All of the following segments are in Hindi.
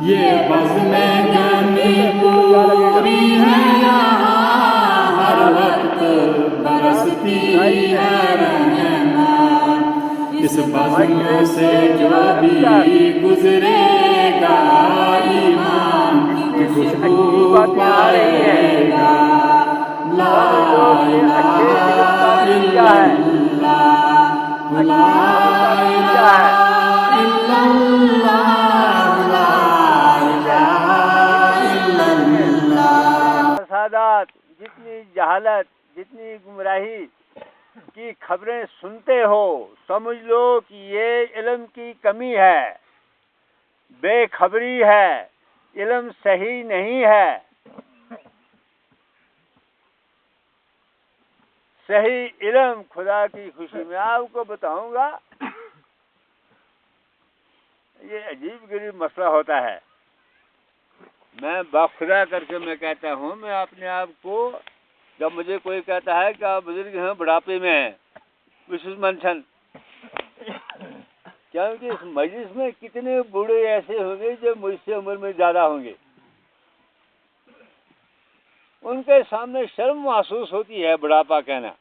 ये बज़्म-ए जमी पूरी है यहाँ, हर वक्त बरसती है रहमत। इस बज़्म से जो भी गुजरेगा, ईमान की खुशबू पाएगा। ला इलाहा इल्लल्लाह, ला इलाहा इल्लल्लाह, ला इलाहा इल्लल्लाह। फसादात, जितनी जहालत, जितनी गुमराही की खबरें सुनते हो, समझ लो कि ये इल्म की कमी है, बेखबरी है, इल्म सही नहीं है। सही इल्म खुदा की खुशी में आपको बताऊंगा। ये अजीब गरीब मसला होता है। मैं बाखुदा करके मैं कहता हूँ, मैं अपने आप को, जब मुझे कोई कहता है कि आप बुजुर्ग हैं, बुढ़ापे में हैं, विशेष मंशन, क्योंकि इस मजलिस में कितने बूढ़े ऐसे होंगे जो मुझसे उम्र में ज्यादा होंगे, उनके सामने शर्म महसूस होती है बुढ़ापा कहना।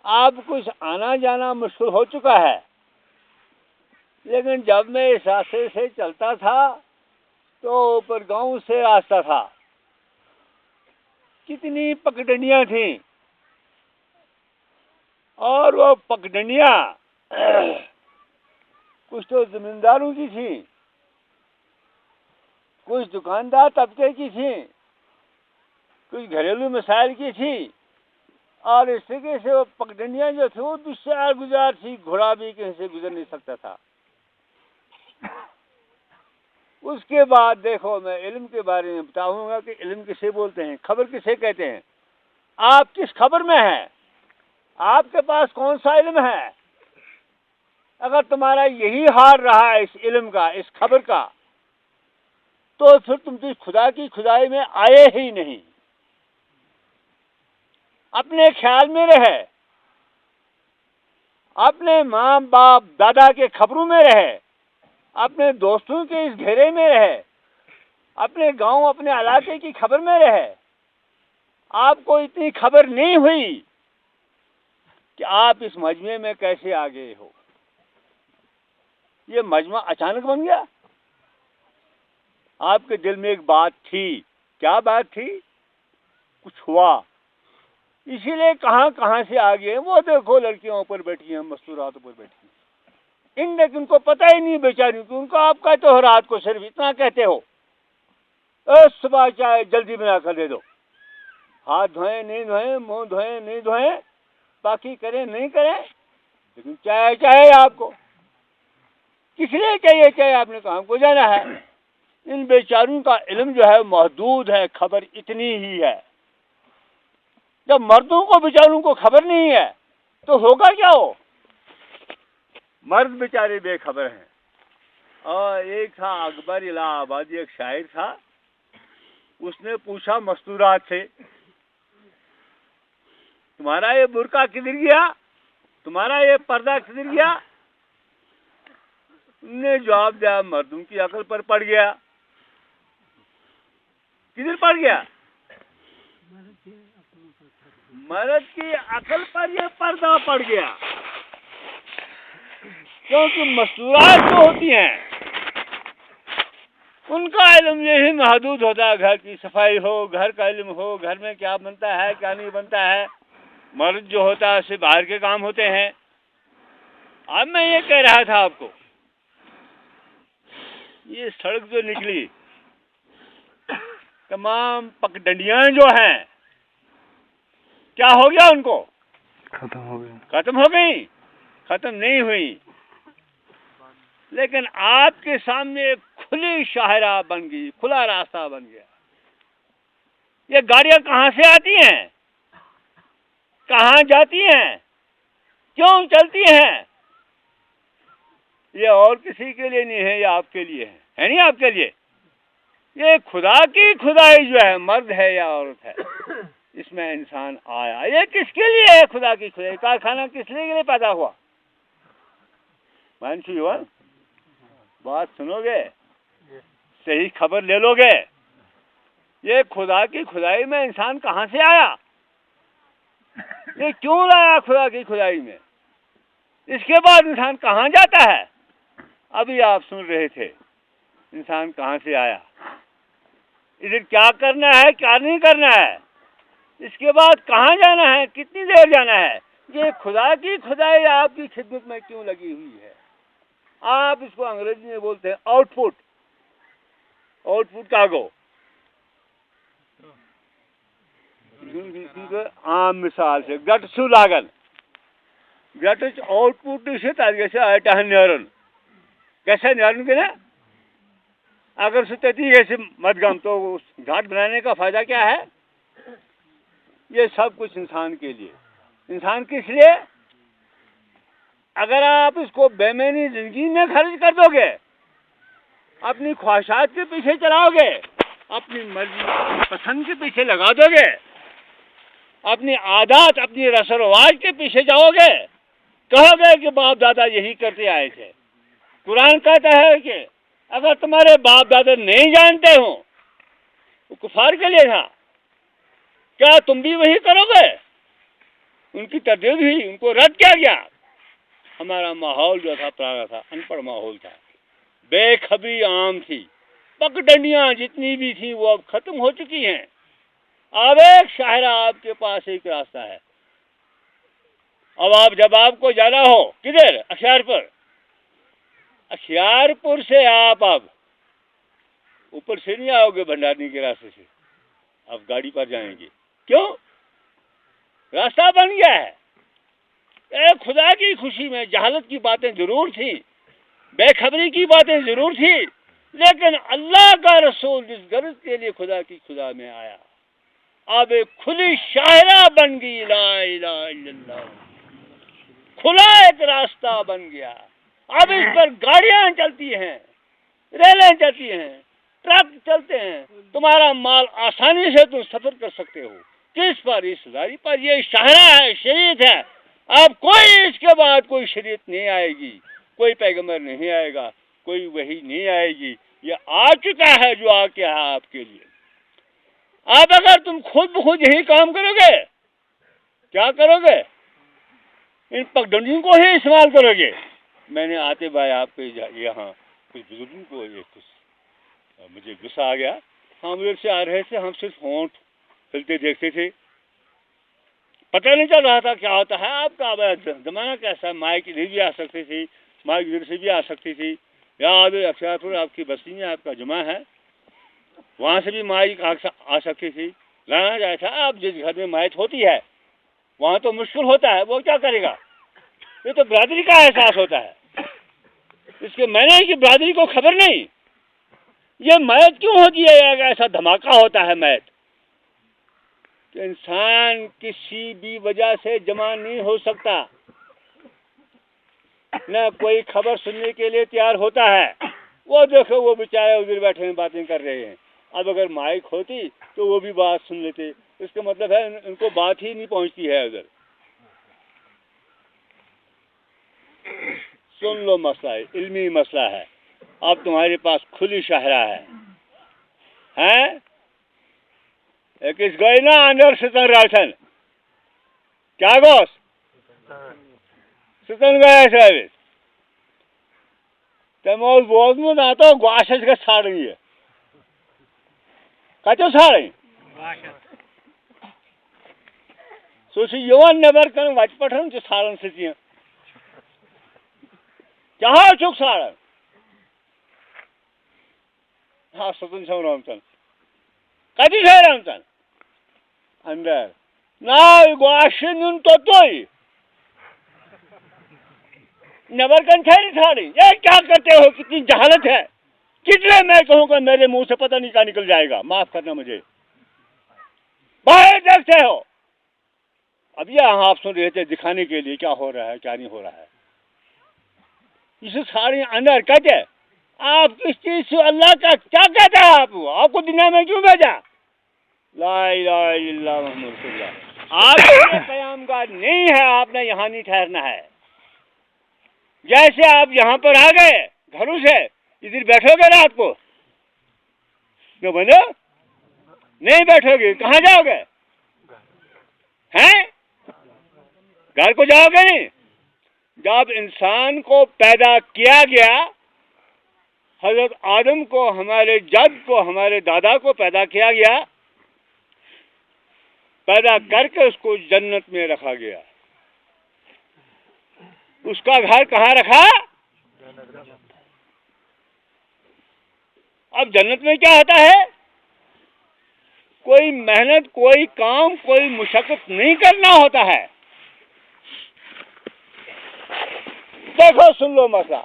आप कुछ आना जाना मुश्किल हो चुका है, लेकिन जब मैं इस रास्ते से चलता था तो ऊपर गांव से रास्ता था, कितनी पगडंडियां थी, और वो पगडंडियां कुछ तो जमींदारों की थी, कुछ दुकानदार तबके की थी, कुछ घरेलू मसाइल की थी, और इस तरीके से वो पगडंडियां जो थी वो दुश्वार गुजार थी, घोड़ा भी कहीं से गुजर नहीं सकता था। उसके बाद देखो, मैं इल्म के बारे में बताऊंगा कि इल्म किसे बोलते हैं, खबर किसे कहते हैं। आप किस खबर में हैं, आपके पास कौन सा इल्म है। अगर तुम्हारा यही हाल रहा है इस इल्म का, इस खबर का, तो फिर तुम तो खुदा की खुदाई में आए ही नहीं, अपने ख्याल में रहे, अपने माँ बाप दादा के खबरों में रहे, अपने दोस्तों के इस घेरे में रहे, अपने गांव अपने इलाके की खबर में रहे। आपको इतनी खबर नहीं हुई कि आप इस मजमे में कैसे आ गए हो। ये मजमा अचानक बन गया। आपके दिल में एक बात थी, क्या बात थी, कुछ हुआ, इसीलिए कहां कहां से आ गए। वो देखो लड़कियों ऊपर बैठी हैं, मस्तूरात ऊपर बैठी हैं, इनको पता ही नहीं बेचारी कि उनको आप कहते हो रात को सिर्फ इतना कहते हो, सुबह चाय जल्दी बना कर दे दो, हाथ धोए नहीं धोए, मुंह धोए नहीं धोए, बाकी करें नहीं करें, लेकिन चाय चाहिए आपको। किस लिए चाहिए चाय, आपने कहा हमको जाना है। इन बेचारों का इल्म जो है महदूद है, खबर इतनी ही है। जब मर्दों को बेचारों को खबर नहीं है तो होगा क्या हो। मर्द बेचारे बेखबर हैं। और एक था अकबर इलाहाबादी, एक शायर था, उसने पूछा मस्तूरात से, तुम्हारा ये बुर्का किधर गया, तुम्हारा ये पर्दा किधर गया। उन्होंने जवाब दिया, मर्दों की अकल पर पड़ गया। किधर पड़ गया, मर्द की अकल पर यह पर्दा पड़ गया। क्योंकि मस्तूरात जो होती हैं उनका इल्म यही महदूद होता है, घर की सफाई हो, घर का इल्म हो, घर में क्या बनता है क्या नहीं बनता है। मर्द जो होता है सिर्फ बाहर के काम होते हैं। अब मैं ये कह रहा था आपको, ये सड़क जो निकली, तमाम पगडंडियां जो हैं, क्या हो गया उनको, खत्म हो गई, खत्म हो गई, खत्म नहीं हुई। लेकिन आपके सामने खुली शाहरा बन गई, खुला रास्ता बन गया। ये गाड़ियां कहां से आती हैं, कहां जाती हैं, क्यों चलती हैं, ये और किसी के लिए नहीं है, ये आपके लिए है नहीं आपके लिए। ये खुदा की खुदाई जो है, मर्द है या औरत है, इसमें इंसान आया, ये किसके लिए है खुदा की खुदाई। कारखाना किस लिए पैदा हुआ, बात सुनोगे। सही खबर ले लोगे। ये खुदा की खुदाई में इंसान कहाँ से आया, ये क्यों लाया खुदा की खुदाई में, इसके बाद इंसान कहाँ जाता है। अभी आप सुन रहे थे इंसान कहाँ से आया, इधर क्या करना है क्या नहीं करना है, इसके बाद कहाँ जाना है, कितनी देर जाना है। ये खुदा की खुदाई आपकी खिदमत में क्यों लगी हुई है। आप इसको अंग्रेजी में बोलते हैं आउटपुट, आउटपुट कार्गो। आम मिसाल से गट सु लागन, गट आउटपुट से आटा न्यारन कैसे न्यारन के ना, अगर सुतती ऐसे मदगम तो उस घाट बनाने का फायदा क्या है। ये सब कुछ इंसान के लिए, इंसान किस लिए। अगर आप इसको बेमैनी जिंदगी में खर्च कर दोगे, अपनी ख्वाहिशात के पीछे चलाओगे, अपनी मर्जी पसंद के पीछे लगा दोगे, अपनी आदत अपनी रस्म रवाज के पीछे जाओगे, कहोगे कि बाप दादा यही करते आए थे। कुरान कहता है कि अगर तुम्हारे बाप दादा नहीं जानते हो वो कुफार के लिए था, क्या तुम भी वही करोगे। उनकी तरदीद हुई, उनको रद्द किया गया। हमारा माहौल जो था पुराना था, अनपढ़ माहौल था, बेखबरी आम थी, पगडंडियां जितनी भी थी वो अब खत्म हो चुकी हैं। अब एक शाहरा आपके पास एक रास्ता है। अब आप जब आपको जाना हो किधर, अख्तियारपुर, अख्तियारपुर से आप अब ऊपर से नहीं आओगे भंडारनी के रास्ते से, आप गाड़ी पर जाएंगे। क्यों, रास्ता बन गया है। एक खुदा की खुशी में जहालत की बातें जरूर थी, बेखबरी की बातें जरूर थी, लेकिन अल्लाह का रसूल जिस गर्ज के लिए खुदा की खुदा में आया, अब एक खुली शायरा बन गई। ला इलाहा इल्लल्लाह, खुला एक रास्ता बन गया। अब इस पर गाड़ियां चलती हैं, रेलें चलती हैं, ट्रक चलते हैं, तुम्हारा माल आसानी से तुम सफर कर सकते हो। किस पर, इस लारी पर। ये शाहरा है, शरीयत है। अब कोई इसके बाद कोई शरीयत नहीं आएगी, कोई पैगंबर नहीं आएगा, कोई वही नहीं आएगी। ये आ चुका है जो आके है आपके लिए। अब अगर तुम खुद ब खुद यही काम करोगे, क्या करोगे, इन पगडंडियों को ही इस्तेमाल करोगे। मैंने आते भाई आपके यहाँ कुछ बुजुर्गों को ये कुछ मुझे गुस्सा आ गया। हम लोग से आ रहे थे, हम सिर्फ होंठ हिलते देखते थे, पता नहीं चल रहा था क्या होता है। आपका जमाना कैसा, माइक इधर भी आ सकती थी, माइक इधर से भी आ सकती थी। यहाँ अख्तियारपुर आपकी बस्ती में आपका जुमा है, वहाँ से भी माइक आ सकती थी, लाना जाए था। अब जिस घर में माइक होती है वहाँ तो मुश्किल होता है, वो क्या करेगा। ये तो बरादरी का एहसास होता है, इसके मैंने की बरादरी को खबर नहीं। ये मैत क्यों होती है, ऐसा धमाका होता है मैत। तो इंसान किसी भी वजह से जमा नहीं हो सकता, न कोई खबर सुनने के लिए तैयार होता है। वो देखो वो बेचारे उधर बैठे हैं बातें कर रहे हैं। अब अगर माइक होती तो वो भी बात सुन लेते, इसका मतलब है उनको बात ही नहीं पहुंचती है उधर। सुन लो, मसला है, इल्मी मसला है। अब तुम्हारे पास खुली शाहरा है? एक इस गई ना अंदर सितन राशन क्या गोस सितन गया सर्विस तमोल बोलमु ना तो ग्वाशस का साड़ी है कचो साड़ी सोची युवान नेबर कर वचपठन जो साड़न से जहाँ चुक साड़न हाँ सतन छौ रामचंद कति छे रामचंद अंदर ना ग्वाशन तो तोई नेबर कन छे साड़ी ये क्या करते हो कितनी जहालत है कितने मैं कहूँगा मेरे मुंह से पता नहीं क्या निकल जाएगा माफ करना मुझे बाहर देखते हो अब यहाँ आप सुन रहे थे दिखाने के लिए क्या हो रहा है क्या नहीं हो रहा है इसे साड़ी अंदर कहते आप किस चीज से अल्लाह का क्या कहते हैं आपको दुनिया में क्यों भेजा ला इलाहा इल्लल्लाह मुहम्मद रसूलुल्लाह आप कयामगार नहीं है आपने यहाँ नहीं ठहरना है जैसे आप यहाँ पर आ गए घरों से इधर बैठोगे रात को क्यों बनो? नहीं बैठोगे, कहाँ जाओगे? हैं? घर को जाओगे नहीं? जब इंसान को पैदा किया गया, हजरत आदम को, हमारे जद को, हमारे दादा को पैदा किया गया, पैदा करके उसको जन्नत में रखा गया। उसका घर कहाँ रखा? अब जन्नत में क्या होता है? कोई मेहनत, कोई काम, कोई मुशक्कत नहीं करना होता है। देखो, सुन लो मसला।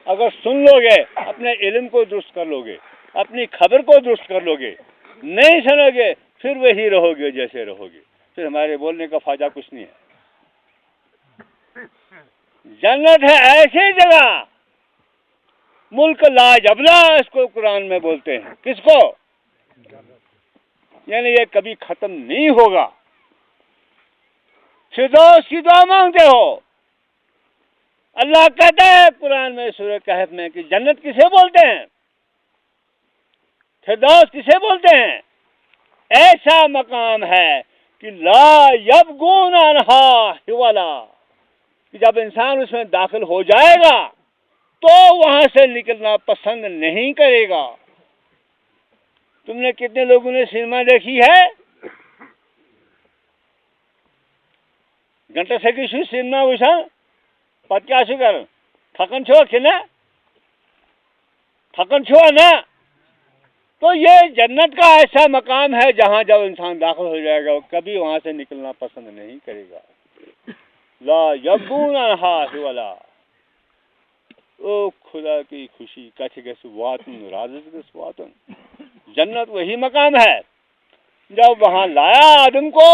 अगर सुन लोगे, अपने इल्म को दुरुस्त कर लोगे, अपनी खबर को दुरुस्त कर लोगे, नहीं सुनोगे फिर वही रहोगे जैसे रहोगे, फिर हमारे बोलने का फायदा कुछ नहीं है। जन्नत है ऐसी जगह, मुल्क लाजबला इसको कुरान में बोलते हैं। किसको? यानी ये कभी खत्म नहीं होगा। फिरदौस की दुआ मांगते हो, अल्लाह कहता है कुरान में सूरह कहफ में कि जन्नत किसे बोलते हैं, फिरदौस किसे बोलते हैं? ऐसा मकाम है कि ला यबगून अन्हा हिवला, कि जब इंसान उसमें दाखिल हो जाएगा तो वहां से निकलना पसंद नहीं करेगा। तुमने कितने लोगों ने सिनेमा देखी है? घंटा से की सिनेमा वैसा पत क्या कर थकन छो कि ना, थकन छो ना। तो ये जन्नत का ऐसा मकाम है जहां जब इंसान दाखिल हो जाएगा कभी वहां से निकलना पसंद नहीं करेगा। ला यबून अन्हा हिवला। ओ खुदा की खुशी, कैसे कैसे वातन राज़ के स्वातन। जन्नत वही मकाम है जब वहां लाया आदम को,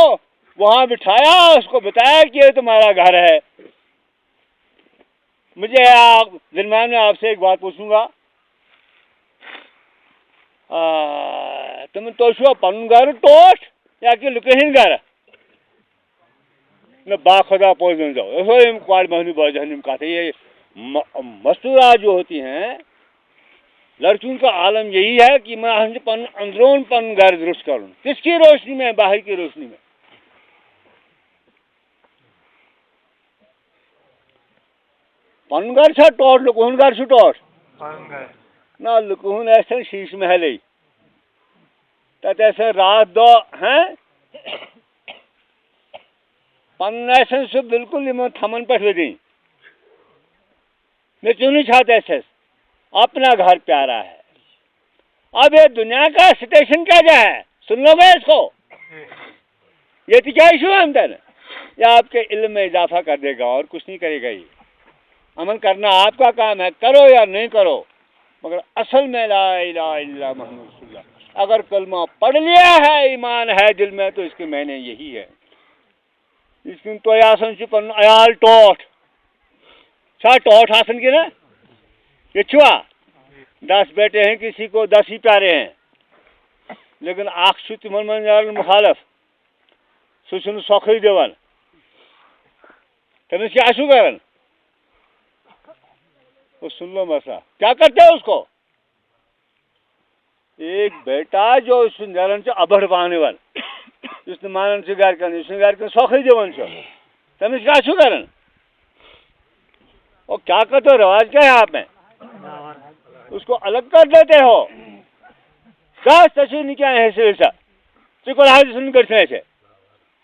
वहां बिठाया, उसको बताया कि ये तुम्हारा घर है। मुझे आप दरम्यान में आपसे एक बात पूछूंगा, तुम तो पन घर टोट या कि लुकहीन घर न बाखुदा पहुंच जाओ। ऐसो क्वाड महनी बहनी कहते ये मस्तूरा जो होती हैं लड़कियों का आलम यही है कि मैं अंदरून पन घर दुरुस्त करूं। किसकी रोशनी में? बाहर की रोशनी में। पन घर से टोट लुकहन घर से टोट ना लुकहन ऐसे शीश महल तैसे रात दो हैं पन ऐसे से बिल्कुल थमन पर दी मैं क्यों नहीं चाहता ऐसे। अपना घर प्यारा है। अब ये दुनिया का स्टेशन क्या है? सुन लो मैं इसको, ये तो क्या इशू है अंदर? या आपके इल्म में इजाफा कर देगा और कुछ नहीं करेगा। ये अमल करना आपका काम है, करो या नहीं करो, मगर असल में ला इलाहा इल्लल्लाह मुहम्मद रसूलुल्लाह। अगर कलमा पढ़ लिया है, ईमान है दिल में, तो इसके मैंने यही है। इसकी तो आसन चुपन अयाल टोट सा टोट आसन की ना, ये छुआ 10 बेटे हैं, किसी को 10 ही प्यारे हैं, लेकिन आखसु तिमन मन मुखालफ सुन सौखी देवन तब क्या आशु करन वो सुन लो मसला क्या करते हैं उसको। एक बेटा जो सुंदरन से अभड़ पाने वाला उसने मानन से गार कर सौखी देवन से तब क्या आशु करन। और क्या करते हो? रवाज क्या है आप में? उसको अलग कर देते हो। नहीं क्या है सुन कर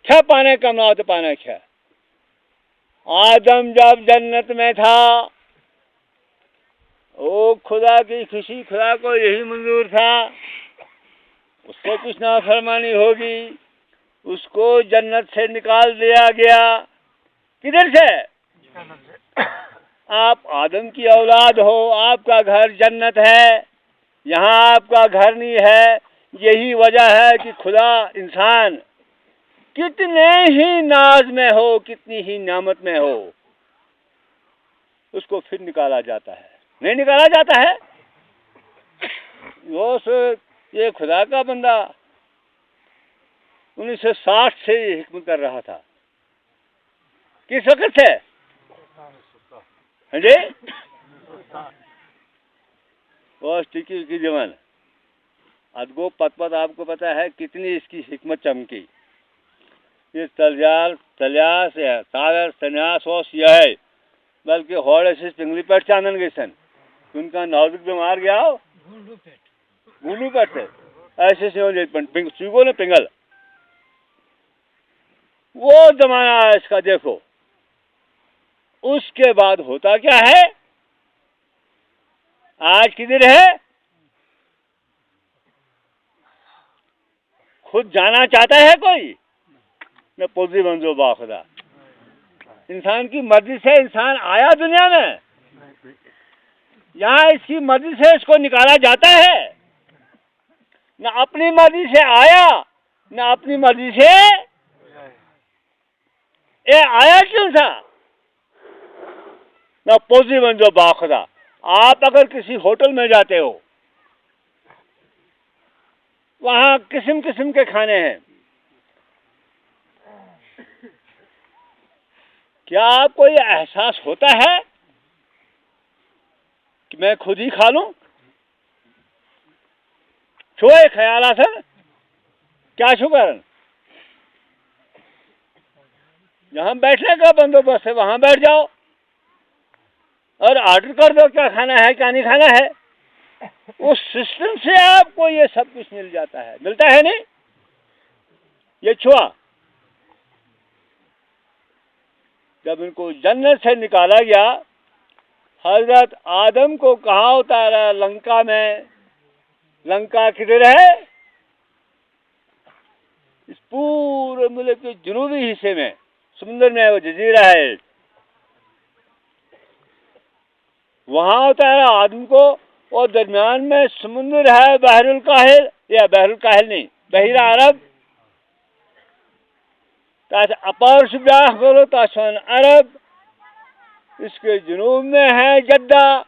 क्या पाने का ना तो पाना क्या। आदम जब जन्नत में था, ओ खुदा की खुशी, खुदा को यही मंजूर था उससे कुछ ना फरमानी होगी, उसको जन्नत से निकाल दिया गया। किधर से? आप आदम की औलाद हो, आपका घर जन्नत है, यहाँ आपका घर नहीं है। यही वजह है कि खुदा इंसान कितने ही नाज में हो, कितनी ही नामत में हो, उसको फिर निकाला जाता है। नहीं निकाला जाता है। ये खुदा का बंदा 1960 से हिक्मत कर रहा था। किस वक्त से? हाँ जी, वो टिकी की जवान अदगो पत आपको पता है कितनी इसकी हिकमत चमकी। ये तलिया से सागर सन्यास और सिया है, बल्कि होड़ से पिंगली पेट चांदन गई सन, उनका नाजुक बीमार गया हो भूलू पेट से ऐसे स्वीगो ने पिंगल। वो जमाना है इसका, देखो। उसके बाद होता क्या है, आज किधर है, खुद जाना चाहता है कोई? मैं पोजी बंजो बाखुदा। इंसान की मर्जी से इंसान आया दुनिया में, यहाँ इसकी मर्जी से इसको निकाला जाता है। न अपनी मर्जी से आया, न अपनी मर्जी से ये आया क्यों था? न पोजी बंजो बाखुदा। आप अगर किसी होटल में जाते हो, वहां किस्म किस्म के खाने हैं, क्या आपको ये एहसास होता है कि मैं खुद ही खा लूं? छुए ख्याल आता क्या शुक्र? जहां बैठने का बंदोबस्त है वहां बैठ जाओ और ऑर्डर कर दो, क्या खाना है क्या नहीं खाना है। उस सिस्टम से आपको ये सब कुछ मिल जाता है, मिलता है नहीं? ये छुआ जब इनको जन्नत से निकाला गया, हजरत आदम को कहाँ उतारा? लंका में। लंका किधर है? इस पूरे मुल्क के जनूबी हिस्से में, समुद्र में वो जजीरा है, वहां उतारा आदम को। और दरमियान में समुद्र है, बहरुल काहिल, या बहरुल काहिल नहीं, बहिरा अरब, अपार सुब्राह बोलो ताशन अरब। इसके जुनूब में है जद्दा।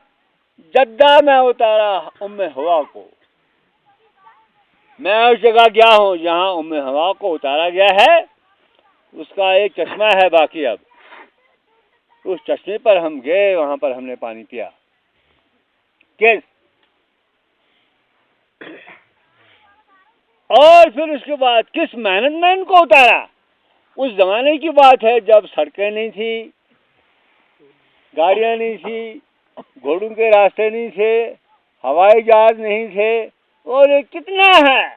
जद्दा में उतारा उम्मे हवा को। मैं उस जगह गया हूँ जहाँ उम्मे हवा को उतारा गया है। उसका एक चश्मा है बाकी। अब उस चश्मे पर हम गए, वहां पर हमने पानी पिया। किस और फिर उसके बाद किस मेहनत में इनको उतारा? उस जमाने की बात है जब सड़कें नहीं थी, गाड़ियां नहीं थी, घोड़ों के रास्ते नहीं थे, हवाई जहाज नहीं थे। और ये कितना है,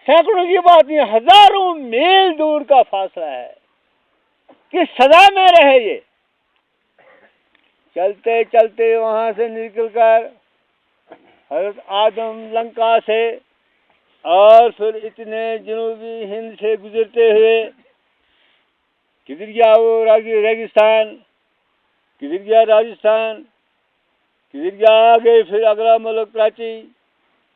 सैकड़ों की बात नहीं, हजारों मील दूर का फासला है। किस सजा में रहे ये? चलते चलते वहां से निकलकर हजरत आदम लंका से, और फिर इतने जनूबी हिंद से गुजरते हुए किधर गया वो रेगिस्तान, किधर गया राजस्थान, किधर गया आगे फिर अगला मुल्क प्राची,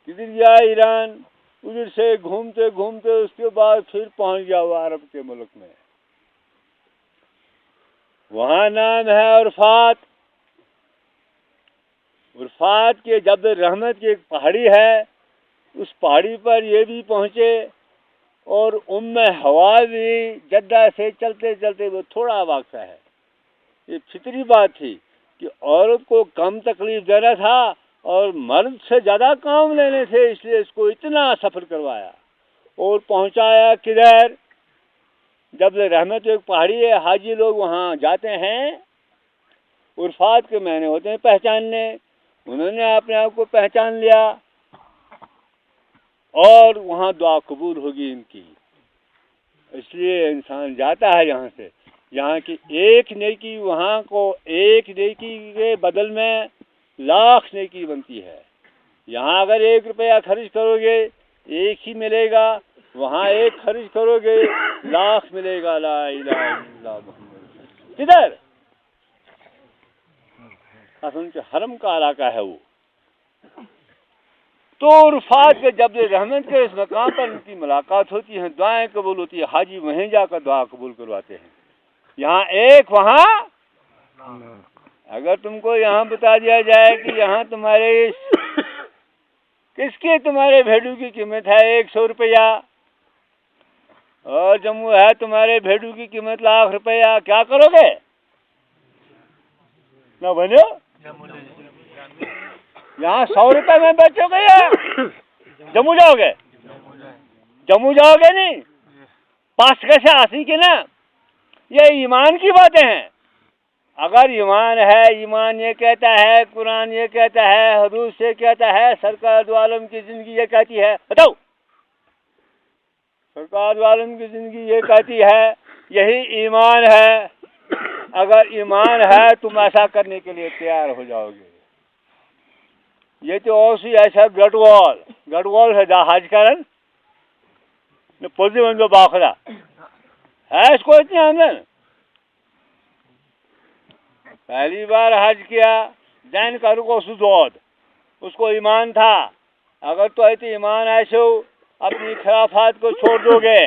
किधर गया ईरान। उधर से घूमते घूमते उसके बाद फिर पहुंच गया वो अरब के मुल्क में। वहां नाम है उर्फात। उर्फात के जबल रहमत की एक पहाड़ी है, उस पहाड़ी पर ये भी पहुंचे। और उम्मे हवा भी जद्दा से चलते चलते, वो थोड़ा वाक़ा है, ये फितरी बात थी कि औरत को कम तकलीफ देना था और मर्द से ज़्यादा काम लेने थे, इसलिए इसको इतना सफ़र करवाया और पहुंचाया किधर? जबल रहमत एक पहाड़ी है, हाजी लोग वहाँ जाते हैं, उर्फात के महीने होते हैं पहचानने। उन्होंने अपने आप को पहचान लिया और वहाँ दुआ कबूल होगी इनकी। इसलिए इंसान जाता है यहाँ से। यहाँ की एक नेकी वहाँ को एक नेकी के बदल में लाख नेकी बनती है। यहाँ अगर 1 रुपया खर्च करोगे 1 ही मिलेगा, वहाँ 1 खर्च करोगे लाख मिलेगा। ला इलाहा इल्लल्लाह मुहम्मद। किधर? असल के हरम का इलाका है वो। तो उर्फात के जबल रहमत के इस मकाम पर उनकी मुलाकात होती है, दुआएं कबूल होती है। हाजी वहीं जाकर दुआ कबूल करवाते हैं। यहाँ एक, वहाँ अगर तुमको यहाँ बता दिया जाए कि यहाँ तुम्हारे किसकी तुम्हारे भेड़ू की कीमत है 100 रुपया, और जम्मू है तुम्हारे भेड़ू की कीमत लाख रुपया, क्या करोगे? ना बनो। यहाँ 100 रुपए में बेचोगे या जम्मू जाओगे? जम्मू जाओगे नहीं, पास कैसे आसी के ना। ये ईमान की बातें हैं। अगर ईमान है, ईमान ये कहता है, कुरान ये कहता है, हदीस ये कहता है, सरकार दो आलम की जिंदगी ये कहती है, बताओ सरकार दो आलम की जिंदगी ये कहती है, यही ईमान है। अगर ईमान है तुम ऐसा करने के लिए तैयार हो जाओगे। ये तो औसी ऐसा गढ़वाल है जा हज करन पुलसी बंदो बाखला है, इसको इतनी आमदन। पहली बार हज किया, जैन करू को सुदोद, उसको ईमान था। अगर तो ऐसे ईमान ऐसे हो, अपनी खिलाफत को छोड़ दोगे,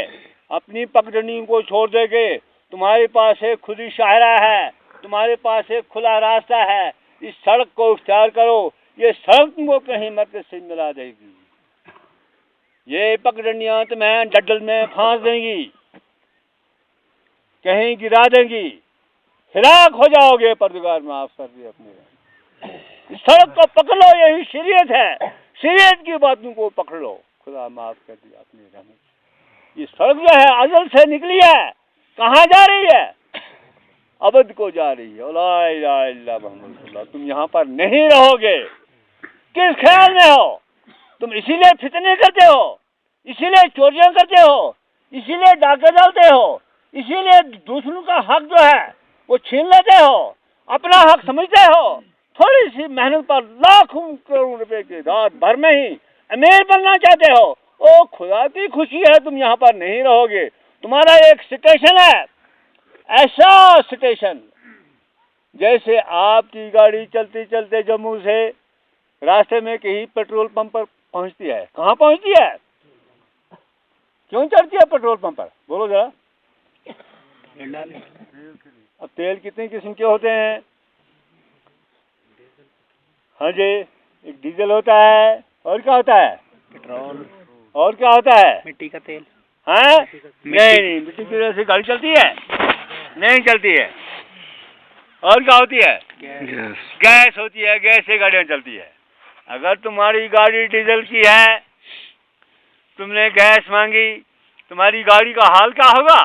अपनी पगडंडी को छोड़ दोगे, तुम्हारे पास एक खुदी शाहरा है, तुम्हारे पास एक खुला रास्ता है, इस सड़क को इख्तियार करो। ये सड़क तुमको कहीं मरकज से मिला देगी। ये पगडंडियां तुम्हें डड्डल में फांस देंगी, कहीं गिरा देंगी, हिलाक हो जाओगे। परदिगार माफ कर दिए अपने। सड़क को पकड़ लो, यही शरीयत है। शरीयत की बातों को पकड़ लो, खुदा माफ कर दिया अपने रहमत। ये सड़क जो है अजल से निकली है, कहाँ जा रही है? अबद को जा रही है। ला इलाहा इल्ला मुहम्मद रसूलुल्लाह। तुम यहाँ पर नहीं रहोगे। किस ख्याल में हो तुम? इसीलिए फितने करते हो, इसीलिए चोरियां करते हो, इसीलिए डाके डालते हो, इसीलिए दूसरों का हक जो है वो छीन लेते हो, अपना हक समझते हो। थोड़ी सी मेहनत पर लाखों करोड़ रुपए की रात भर में ही अमीर बनना चाहते हो। ओ खुदा की खुशी है तुम यहाँ पर नहीं रहोगे। तुम्हारा एक स्टेशन है, ऐसा स्टेशन जैसे आपकी गाड़ी चलते चलते जम्मू से रास्ते में कहीं पेट्रोल पंप पर पहुंचती है। कहाँ पहुंचती है? क्यों चढ़ती है पेट्रोल पंप पर? बोलो जरा। अब तेल कितने किस्म के होते हैं? हाँ जी, एक डीजल होता है, और क्या होता है? पेट्रोल। और क्या होता है? मिट्टी का तेल। हाँ नहीं, मिट्टी की वजह से गाड़ी चलती है? नहीं चलती है। और क्या होती है? गैस होती है, गैस से गाड़ियाँ चलती है। अगर तुम्हारी गाड़ी डीजल की है, तुमने गैस मांगी, तुम्हारी गाड़ी का हाल क्या होगा?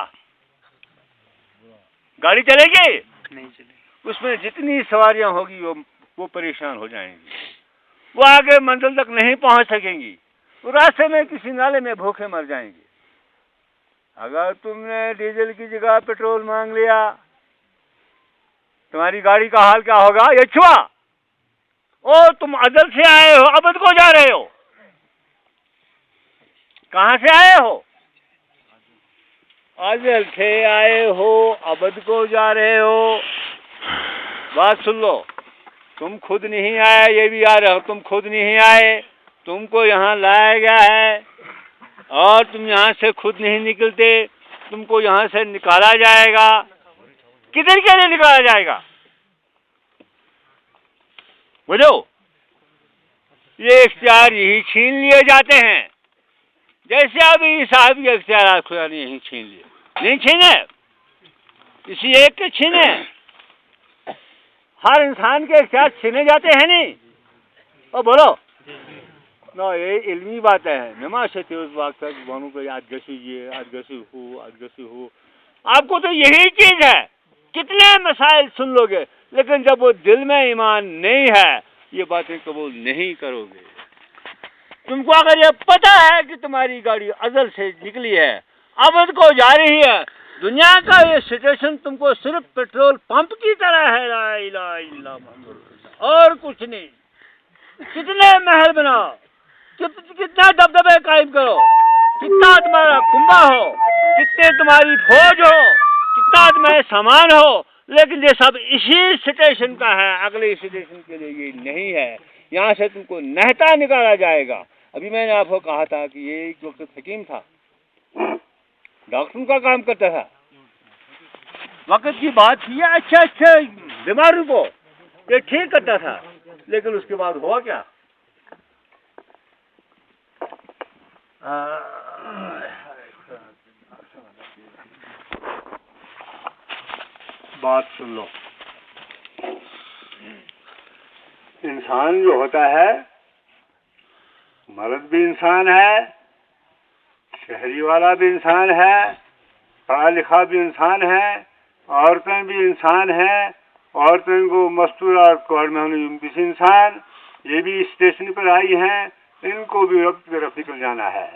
गाड़ी चलेगी? नहीं चलेगी। उसमें जितनी सवारियां होगी वो परेशान हो जाएंगी, वो आगे मंजिल तक नहीं पहुंच सकेंगी, वो रास्ते में किसी नाले में भूखे मर जाएंगे। अगर तुमने डीजल की जगह पेट्रोल मांग लिया, तुम्हारी गाड़ी का हाल क्या होगा? ये छुआ ओ तुम अजल से आए हो, अबद को जा रहे हो। कहां से आए हो? अजल से आए हो, अबद को जा रहे हो। बात सुन लो, तुम खुद नहीं आए, ये भी आ रहे हो, तुम खुद नहीं आए, तुमको यहाँ लाया गया है, और तुम यहाँ से खुद नहीं निकलते, तुमको यहाँ से निकाला जाएगा। किधर के लिए निकाला जाएगा? बोलो। ये इख्तियार यही छीन लिए जाते हैं, जैसे अभी साहब के इख्तियार खुदा ने यही छीन लिए। नहीं छीने, इसी एक के छीने। हर इंसान के इख्तियार छीने जाते हैं नहीं। और बोलो ना, ये इल्मी बात है। नमाज से उस वक्त तक बानों को आज गसी ये, आज गसी हो। आपको तो यही चीज है, कितने मसाइल सुन लोगे, लेकिन जब वो दिल में ईमान नहीं है, ये बातें कबूल नहीं करोगे। तुमको अगर ये पता है कि तुम्हारी गाड़ी अजल से निकली है, अबद को जा रही है, दुनिया का ये सिचुएशन तुमको सिर्फ पेट्रोल पंप की तरह है, ला इलाहा इल्ला मुहम्मद, और कुछ नहीं। कितने महल बनाओ, कितना दबदबे कायम करो, कितना तुम्हारा कुंभा हो, कितने तुम्हारी फौज हो, कितना तुम्हारे सामान हो, लेकिन ये सब इसी स्टेशन का है। अगले स्टेशन के लिए ये नहीं है। यहाँ से तुमको नहता निकाला जाएगा। अभी मैंने आपको कहा था कि ये एक वक्त हकीम था, डॉक्टरों का काम करता था। वक्त की बात थी, अच्छे बीमारों को ये ठीक करता था, लेकिन उसके बाद हुआ क्या? बात सुन लो। इंसान जो होता है मर्द भी इंसान है, शहरी वाला भी इंसान है, पढ़ा लिखा भी इंसान है, औरतें भी इंसान हैं, औरतें को मस्तूरा और भी इंसान, ये भी स्टेशन पर आई हैं, इनको भी वक्त की तरफ निकल जाना है।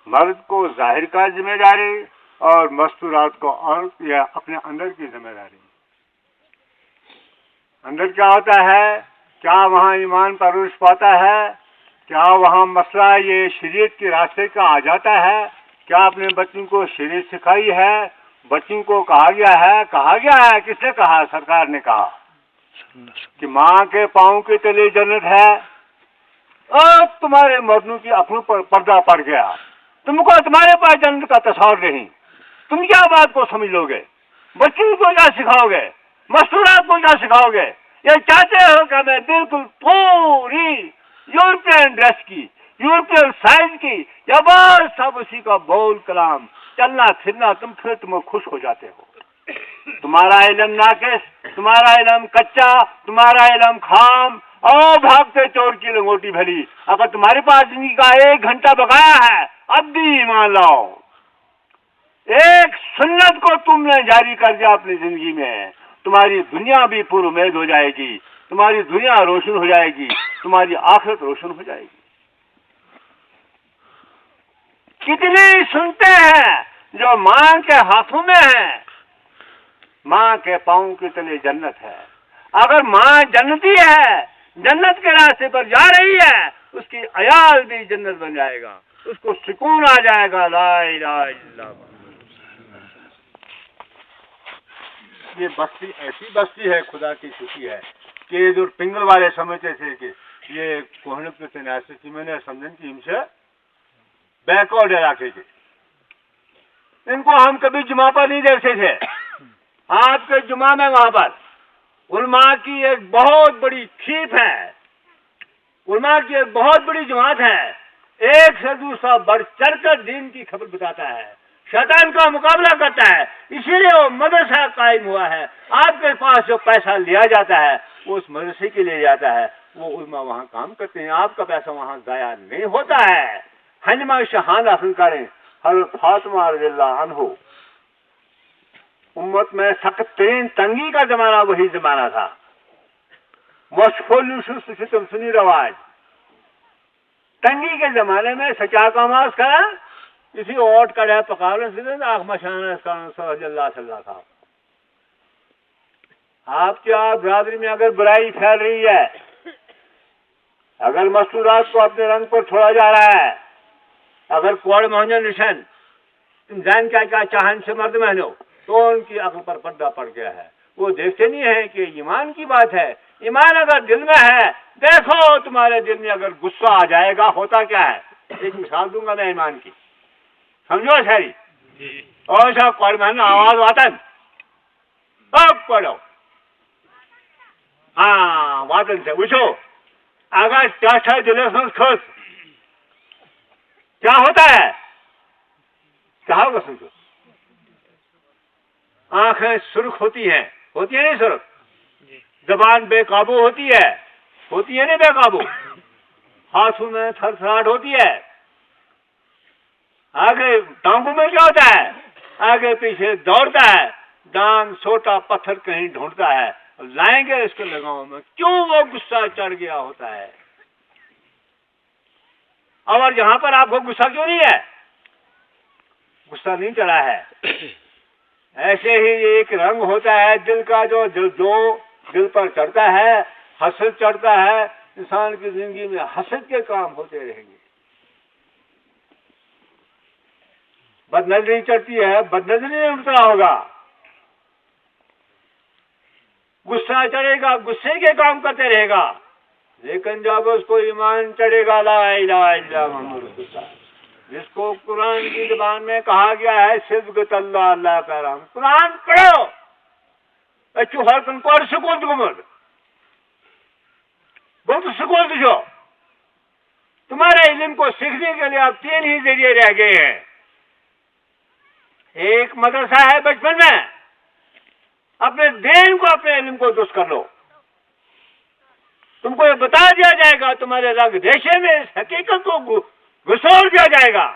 मर्द को जाहिर का जिम्मेदारी और मस्तूरात को और या अपने अंदर की जिम्मेदारी। अंदर क्या होता है, क्या वहाँ ईमान पर रुश पाता है, क्या वहाँ मसला ये शरीयत के रास्ते का आ जाता है, क्या अपने बच्चों को शरीयत सिखाई है, बच्चों को कहा गया है, किसने कहा? सरकार ने कहा कि माँ के पाँव के तले जन्नत है। अब तुम्हारे मर्दों की आंखों पर पर्दा पड़ गया, तुमको तुम्हारे पास जन्नत का तस्वीर नहीं, तुम क्या बात को समझ लोगे? बच्चों को क्या सिखाओगे? मस्तूरात को क्या सिखाओगे? ये चाहते हो कि मैं बिल्कुल पूरी यूरोपियन ड्रेस की, यूरोपियन साइज की, या बस सब उसी का बोल कलाम चलना फिरना, तुम खुश हो जाते हो। तुम्हारा इल्म नाकिस, तुम्हारा इल्म कच्चा, तुम्हारा इल्म खाम और भागते चोर की लंगोटी भली। अगर तुम्हारे पास जिंदगी का 1 घंटा बकाया है, अब भी ईमान लाओ, एक सुन्नत को तुमने जारी कर दिया अपनी जिंदगी में, तुम्हारी दुनिया भी पुरुमेद हो जाएगी, तुम्हारी दुनिया रोशन हो जाएगी, तुम्हारी आखिरत रोशन हो जाएगी। कितने सुनते हैं जो मां के हाथों में है, मां के पांव के तले जन्नत है। अगर मां जन्नती है, जन्नत के रास्ते पर जा रही है, उसकी अयाल भी जन्नत बन जाएगा, उसको सुकून आ जाएगा। ला इलाहा इल्लल्लाह। ये बस्ती ऐसी बस्ती है, खुदा की शुक्र है कि जो पिंगल वाले समझते थे कि ये कोहनक के तनासे की मैंने समझन की इनसे बैकवर्ड इलाके के, इनको हम कभी जुमा पर नहीं देखते थे। आपके जुमा में वहां पर उलमा की एक बहुत बड़ी खीप है, उलमा की एक बहुत बड़ी जमात है, एक से दूसरा बढ़ चढ़कर दीन की खबर बताता है, शैतान का मुकाबला करता है, इसीलिए वो मदरसा कायम हुआ है। आपके पास जो पैसा लिया जाता है वो उस मदरसे के लिए जाता है, वो उलमा वहां काम करते हैं, आपका पैसा वहां जाया नहीं होता है। हजमा शहान हासिल करें। हज़रत फातिमा रज़ियल्लाहु अन्हा, उम्मत में सख्त तरीन तंगी का जमाना वही जमाना था। तुम सुनी रवाज, तंगी के जमाने में सचा का मास करा, किसी ओट का पकाने से आख मशाना था। आपकी आप बरादरी में अगर बुराई फैल रही है, अगर मस्तूरात को अपने रंग पर छोड़ा जा रहा है, अगर कोड़ मोहन निशन तुम जान क्या क्या चाहन से मर्द महनो, तो उनकी अक्ल पर पर्दा पड़ गया है। वो देखते नहीं है कि ईमान की बात है। ईमान अगर दिल में है, देखो तुम्हारे दिल में अगर गुस्सा आ जाएगा होता क्या है। एक मिसाल दूंगा मैं ईमान की, समझो शहरी और सब कोड़ मोहन आवाज वातन, अब पढ़ो, हाँ वातन से पूछो, अगर चाचा जुलेसन खुश क्या होता है, क्या होगा समझो। आंखें सुर्ख होती है नहीं सुर्ख, जबान बेकाबू होती है नहीं बेकाबू, हाथों में थरथराहट होती है, आगे टांगों में क्या होता है, आगे पीछे दौड़ता है, डांग छोटा पत्थर कहीं ढूंढता है, लाएंगे इसके लगाओ में, क्यों वो गुस्सा चढ़ गया होता है। और यहां पर आपको गुस्सा क्यों नहीं है, गुस्सा नहीं चढ़ा है। ऐसे ही एक रंग होता है दिल का, जो दिल पर चढ़ता है, हसद चढ़ता है। इंसान की जिंदगी में हसद के काम होते रहेंगे। बदनजरी चढ़ती है, बदनजरी में उतरा होगा, गुस्सा चढ़ेगा, गुस्से के काम करते रहेगा। लेकिन जब उसको ईमान चढ़ेगा, ला इलाहा इल्लल्लाह मुहम्मद रसूलुल्लाह, जिसको कुरान की जुबान में कहा गया है सिद्क़ अल्लाह अल्लाह का राम, कुरान पढ़ो, अच्छू हर कन को सुकून गुमर बहुत सुकून दो। तुम्हारे इल्म को सीखने के लिए अब 3 ही जरिए रह गए हैं। एक मदरसा है, बचपन में अपने दीन को, अपने इल्म को दुरुस्त कर लो, तुमको ये बता दिया जाएगा, तुम्हारे रग रेशे में इस हकीकत को घुसोड़ दिया जाएगा।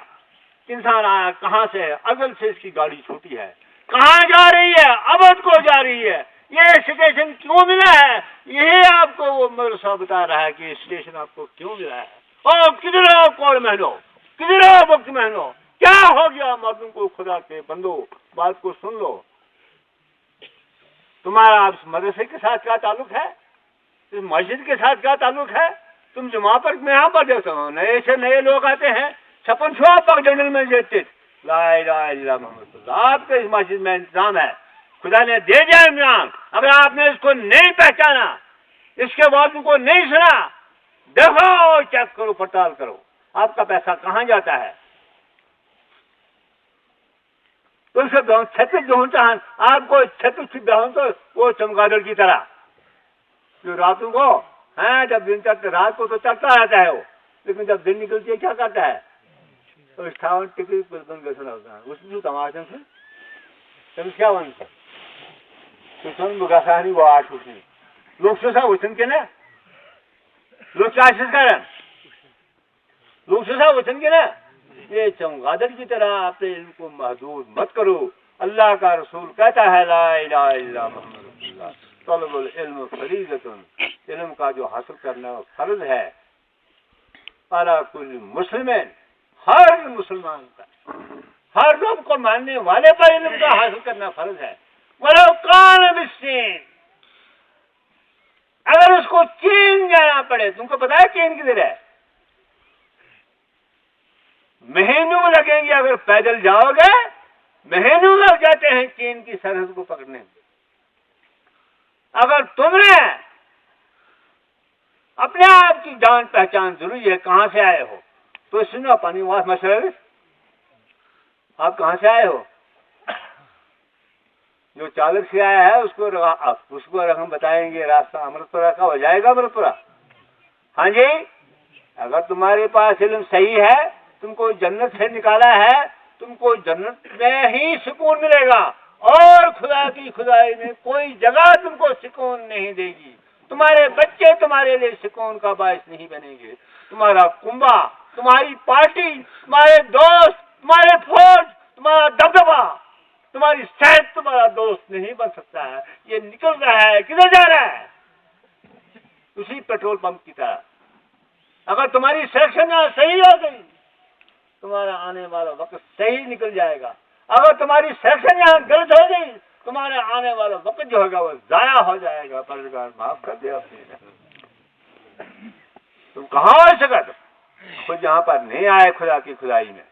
इंसान आया कहाँ से है, अगल से इसकी गाड़ी छूटी है, कहाँ जा रही है, अवध को जा रही है, ये स्टेशन क्यों मिला है, यही आपको वो मदरसा बता रहा है कि स्टेशन आपको क्यों मिला है। और किधर हो कौन महनो, किधर हो वक्त महनो, क्या हो गया मर्दों को, खुदा के बंदो बात को सुन लो। तुम्हारा आप मदरसे के साथ क्या ताल्लुक है, इस मस्जिद के साथ क्या ताल्लुक है। तुम जुमा पर में यहाँ पर देखते हो नए से नए लोग आते हैं, छप्पन छुआ पर जनरल में देते, ला इलाहा इल्लल्लाह मुहम्मद, आपके इस मस्जिद में इंतजाम है, खुदा ने दे दिया इनाम। अगर आपने इसको नहीं पहचाना, इसके बाद उनको नहीं सुना, देखो चेक करो पड़ताल करो, आपका पैसा कहाँ जाता है। तो छत्तीस चाहन आपको छत्तीस तो वो चमगादड़ की तरह जो रातों को है, जब दिन चलते रात को तो चलता रहता है वो, लेकिन जब दिन निकलती है क्या करता है, तो स्थावन टिकट होता है उसमें तमाशा से समस्या बनता है। बुगासानी वो आठ उसने लोग सोचा वचन के ना, लोग चाशीस कारण लोग सोचा वचन के ना, ये चमगादड़ की तरह आपने इनको महदूद मत करो। अल्लाह का रसूल कहता है ला इलाहा इल्लल्लाह मुहम्मद रसूलुल्लाह, तलबुल इल्म फरीज़तुन, इल्म का जो हासिल करना फर्ज है, अला कुल्ल मुस्लिमीन, हर मुसलमान का, हर रब को मानने वाले पर इल्म का हासिल करना फर्ज है। वलो कान बिस्सीन, अगर उसको चीन जाना पड़े, तुमको पता है चीन किधर है, महीनों लगेंगे, अगर पैदल जाओगे महीनों लग जाते हैं चीन की सरहद को पकड़ने में। अगर तुमने अपने आप की जान पहचान जरूरी है, कहां से आए हो, तो सुनो पानी वास मशरफ, आप कहां से आए हो। जो चालक से आया है उसको हम बताएंगे रास्ता अमृतपुरा का हो जाएगा, अमृतपुरा। हाँ जी, अगर तुम्हारे पास इल्म सही है, तुमको जन्नत से निकाला है, तुमको जन्नत में ही सुकून मिलेगा, और खुदा की खुदाई में कोई जगह तुमको सुकून नहीं देगी। तुम्हारे बच्चे तुम्हारे लिए सुकून का बायस नहीं बनेंगे, तुम्हारा कुंबा, तुम्हारी पार्टी, तुम्हारे दोस्त, तुम्हारे फौज, तुम्हारा दबदबा, तुम्हारी सेहत तुम्हारा दोस्त नहीं बन सकता है। ये निकल रहा है, किधर जा रहा है, उसी पेट्रोल पंप की तरह। अगर तुम्हारी सिलेक्शन सही हो गई, तुम्हारा आने वाला वक्त सही निकल जाएगा। अगर तुम्हारी सिलेक्शन यहाँ गलत हो गई, तुम्हारे आने वाला वक्त जो होगा वो जाया हो जाएगा। परवरदिगार माफ कर दे अपने, तुम कहाँ हो सकते, खुद यहाँ पर नहीं आए खुदा की खुदाई में,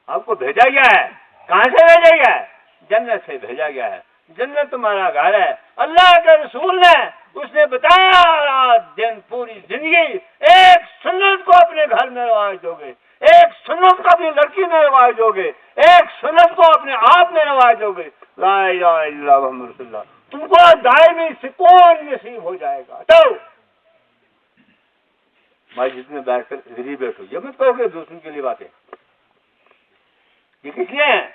आपको भेजा गया है। कहाँ से भेजा गया है, जन्नत से भेजा गया है। जन्नत तुम्हारा घर है। अल्लाह के रसूल ने उसने बताया, रात दिन पूरी जिंदगी एक सुन्नत को अपने घर में रवाज दोगे, एक सुन्नत को अपनी लड़की में रवाज दोगे, एक सुन्नत को अपने आप में रवाज दोगे, ला इलाहा इल्लल्लाह मुहम्मद रसूलुल्लाह, तुमको दायमी सुकून नसीब हो जाएगा। तो मस्जिद में बैठकर इधर ही बैठो, ये मत कहोगे दूसरों के लिए बातें, ये किस लिए है।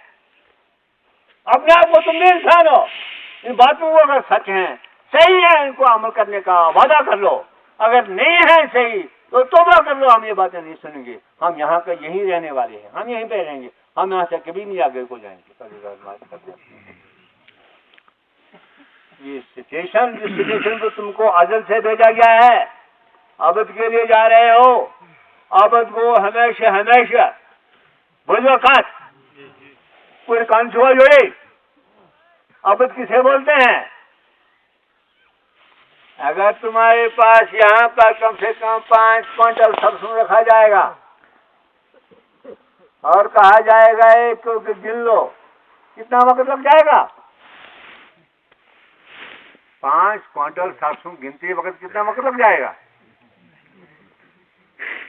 अपने आप को तुम भी इंसान हो, इन बातों को अगर सच है, सही है, इनको अमल करने का वादा कर लो। अगर नहीं है सही तो तौबा कर लो, हम ये बातें नहीं सुनेंगे, हम यहाँ का यहीं रहने वाले हैं, हम यहीं पे रहेंगे, हम यहाँ से कभी नहीं आगे को जाएंगे। ये सिचुएशन तो तुमको अजल से भेजा गया है, अबद के लिए जा रहे हो, अबद को हमेशा हमेशा बोलो कान, पूरे कान छुआ जोड़े, अबद किसे बोलते हैं। अगर तुम्हारे पास यहाँ पर कम से कम 5 क्विंटल सरसों रखा जाएगा और कहा जाएगा एक गिन लो, कितना वक्त लग जाएगा। 5 क्विंटल सरसों गिनते वक्त कितना वक्त लग जाएगा।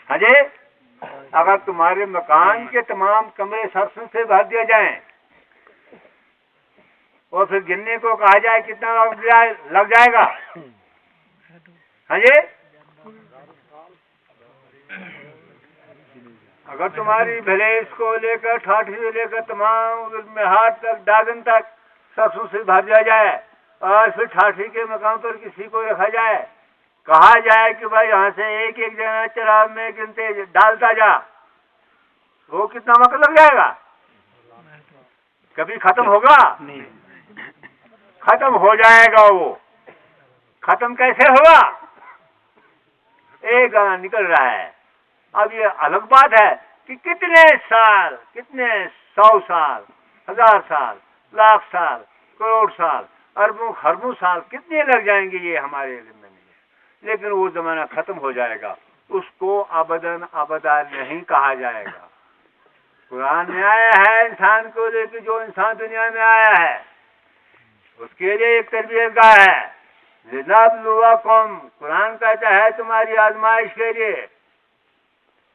हाँ जी, अगर तुम्हारे मकान के तमाम कमरे सरसों से भर दिए जाएं और फिर गिनने को कहा जाए कितना लग जाएगा। हाँ जी, अगर तुम्हारी भलेस को लेकर ठाठी से लेकर तमाम में हाथ तक दागन तक सरसों से भर दिया जाए और फिर ठाठी के मकाम पर किसी को रखा जाए कहा जाए कि भाई यहाँ से एक एक जना चराग में गिनते डालता जा, वो कितना वक्त लग जाएगा? कभी खत्म होगा? नहीं। खत्म हो जाएगा वो। खत्म कैसे होगा? एक गाना निकल रहा है। अब ये अलग बात है कि कितने साल, कितने 100 साल, 1000 साल, लाख साल, करोड़ साल, अरबों खरबों साल कितने लग जाएंगे ये हमारे इल्म में नहीं है। लेकिन वो जमाना खत्म हो जाएगा, उसको अबदन अबदा नहीं कहा जाएगा। कुरान में आया है इंसान को लेकर, जो इंसान दुनिया में आया है उसके लिए एक तरबियत का है। लिनब्लुवकुम, कुरान कहता है तुम्हारी आजमाइश के लिए,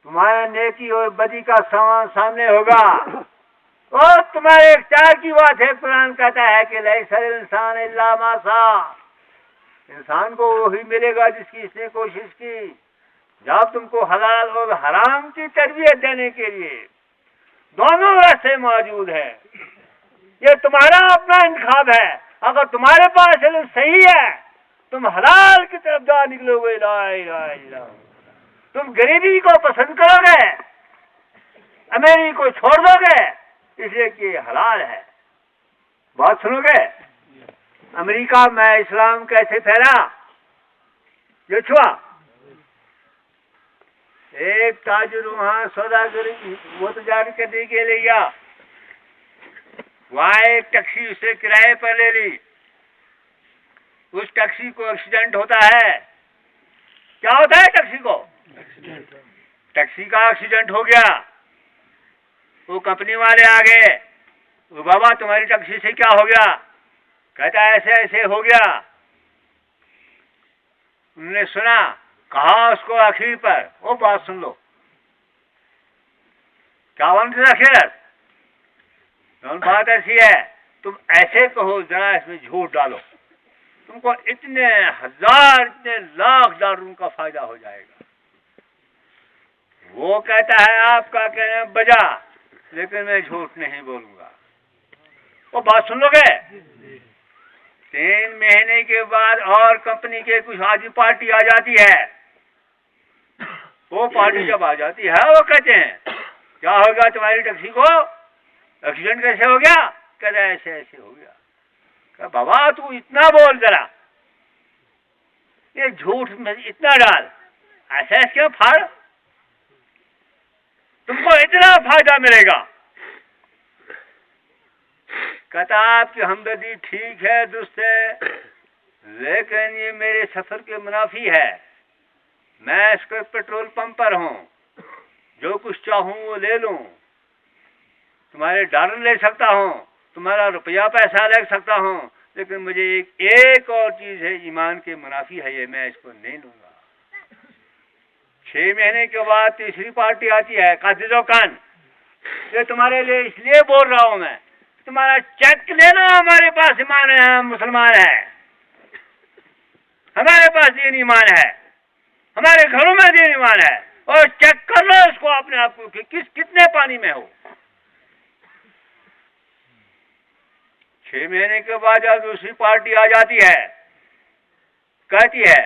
तुम्हारा नेकी और बदी का सामने होगा। और तुम्हारे इख्तियार की बात है। कुरान कहता है कि लैसल इंसान इल्ला मा सा, इंसान को वही मिलेगा जिसकी इसने कोशिश की। जब तुमको हलाल और हराम की तरबियत देने के लिए दोनों रास्ते मौजूद है, ये तुम्हारा अपना इंतखाब है। अगर तुम्हारे पास इल्म सही है, तुम हलाल की तरफ जा निकलोगे। ला इलाहा इल्लल्लाह। तुम गरीबी को पसंद करोगे, अमीरी को छोड़ दोगे, इसलिए कि हलाल है। बात सुनोगे? अमेरिका में इस्लाम कैसे फैला ये छुआ। एक ताजुर वहां सौदागरी वो तो जाकर के दी के ले गया, वहां एक टैक्सी उससे किराए पर ले ली। उस टैक्सी को एक्सीडेंट होता है। क्या होता है टैक्सी को? टैक्सी का एक्सीडेंट हो गया। वो कंपनी वाले आ गए, वो बाबा तुम्हारी टैक्सी से क्या हो गया? कहता है ऐसे ऐसे हो गया। उन्होंने सुना, कहा उसको आखिर पर, वो बात सुन लो। क्या आखिर बात ऐसी है, तुम ऐसे कहो, जरा इसमें झूठ डालो, तुमको इतने हजार, इतने लाख डॉलरों का फायदा हो जाएगा। वो कहता है आपका कहना बजा, लेकिन मैं झूठ नहीं बोलूंगा। वो बात सुन लोगे? 3 महीने के बाद और कंपनी के कुछ आदमी पार्टी आ जाती है। वो पार्टी जब आ जाती है, वो कहते हैं क्या होगा तुम्हारी टैक्सी को? एक्सीडेंट कैसे हो गया? कहता है ऐसे ऐसे हो गया। कहा बाबा तू इतना बोल जरा, ये झूठ में इतना डाल, ऐसे ऐसे फाड़, तुमको इतना फायदा मिलेगा। कहता आपकी हमदर्दी ठीक है, दुरुस्त है, लेकिन ये मेरे सफर के मुनाफी है। मैं इसके पेट्रोल पंप पर हूँ, जो कुछ चाहूँ वो ले लूँ, तुम्हारे डॉलर ले सकता हूँ, तुम्हारा रुपया पैसा ले सकता हूँ, लेकिन मुझे एक और चीज है, ईमान के मुनाफी है, ये मैं इसको नहीं लूंगा। 6 महीने के बाद तीसरी पार्टी आती है, काजी दुकान, ये तुम्हारे लिए इसलिए बोल रहा हूं मैं, तुम्हारा चेक ले लो, हमारे पास ईमान है, हम मुसलमान है, हमारे पास दीन ईमान है, हमारे घरों में दीन ईमान है, और चेक कर लो इसको अपने आप को कि कितने पानी में हो। 6 महीने के बाद जब दूसरी पार्टी आ जाती है, कहती है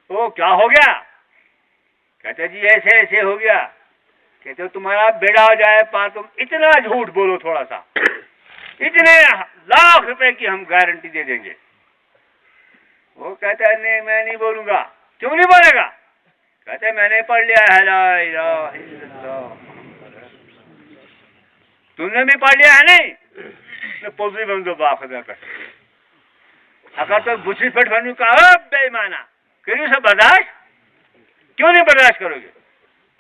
वो क्या हो गया? कहते जी ऐसे ऐसे हो गया। कहते तुम्हारा बेड़ा हो जाए पार, तुम इतना झूठ बोलो, थोड़ा सा, इतने लाख रुपए की हम गारंटी दे देंगे। वो कहता है नहीं मैं नहीं बोलूंगा। क्यों नहीं बोलेगा? कहते मैंने पढ़ लिया है ला इलाहा इल्लल्लाह। तुमने भी पढ़ लिया है? नहीं पोजरी बंदो बाखदा कर, अगर तो दूसरी फिट बनू का बेईमाना करियो सब बर्दाश्त क्यों नहीं बर्दाश्त करोगे?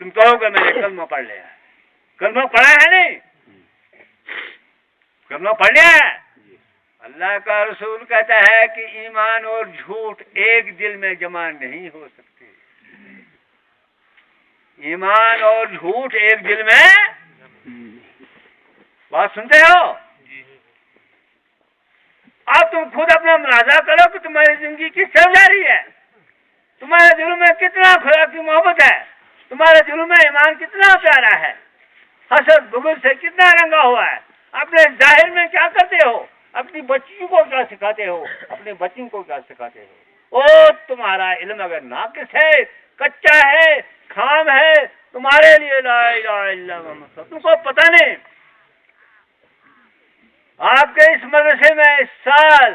तुम कहोगे मैंने कलमा पढ़ लिया है। कलमा पढ़ा है? नहीं कलमा पढ़ लिया है। अल्लाह का रसूल कहता है कि ईमान और झूठ एक दिल में जमा नहीं हो सकते। ईमान और झूठ एक दिल में, बात सुनते हो? अब तुम खुद अपना मुलाजा करो कि तुम्हारी जिंदगी किस तरफ जा रही है, तुम्हारे दिलों में कितना खुदा की मोहब्बत है, तुम्हारे दिलों में ईमान कितना प्यारा है, हसद बुग़्ज़ से कितना रंगा हुआ है। अपने जाहिर में क्या करते हो, अपनी बच्चियों को क्या सिखाते हो, अपने बच्चों को क्या सिखाते हो, ओ तुम्हारा इल्म अगर नाकिस है, कच्चा है, खाम है, तुम्हारे लिए ला इलाहा इल्ला मुहम्मद, तुमको पता नहीं। आपके इस मदरसे में इस साल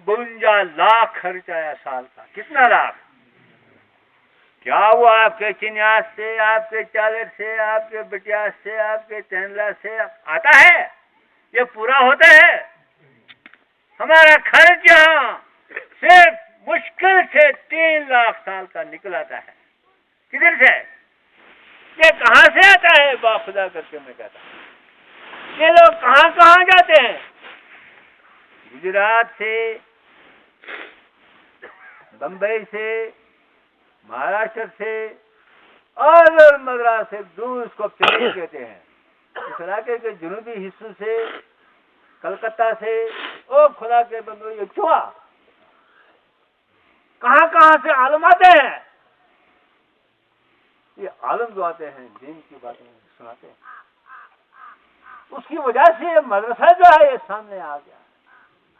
52 लाख खर्च आया, साल का। कितना लाख? क्या हुआ? आपके चिन्यास से, आपके चादर से, आपके बटियास से, आपके तहला से आता है? ये पूरा होता है? हमारा खर्च यहाँ सिर्फ मुश्किल से 3 लाख साल का निकल आता है। किधर से? ये कहाँ से आता है? बाखुदा करके मैं कहता हूँ, ये लोग कहाँ कहाँ जाते हैं? गुजरात से, बंबई से, महाराष्ट्र से और मद्रास से दूर इसको प्रदेश कहते हैं। इस इलाके के जनूबी हिस्सों से, कलकत्ता से, ओ खुदा के बंदो, ये चुआ कहाँ कहाँ से आलम आते हैं। ये आलम जो आते हैं दीन की बातें सुनाते हैं, उसकी वजह से ये मदरसा जो है ये सामने आ गया।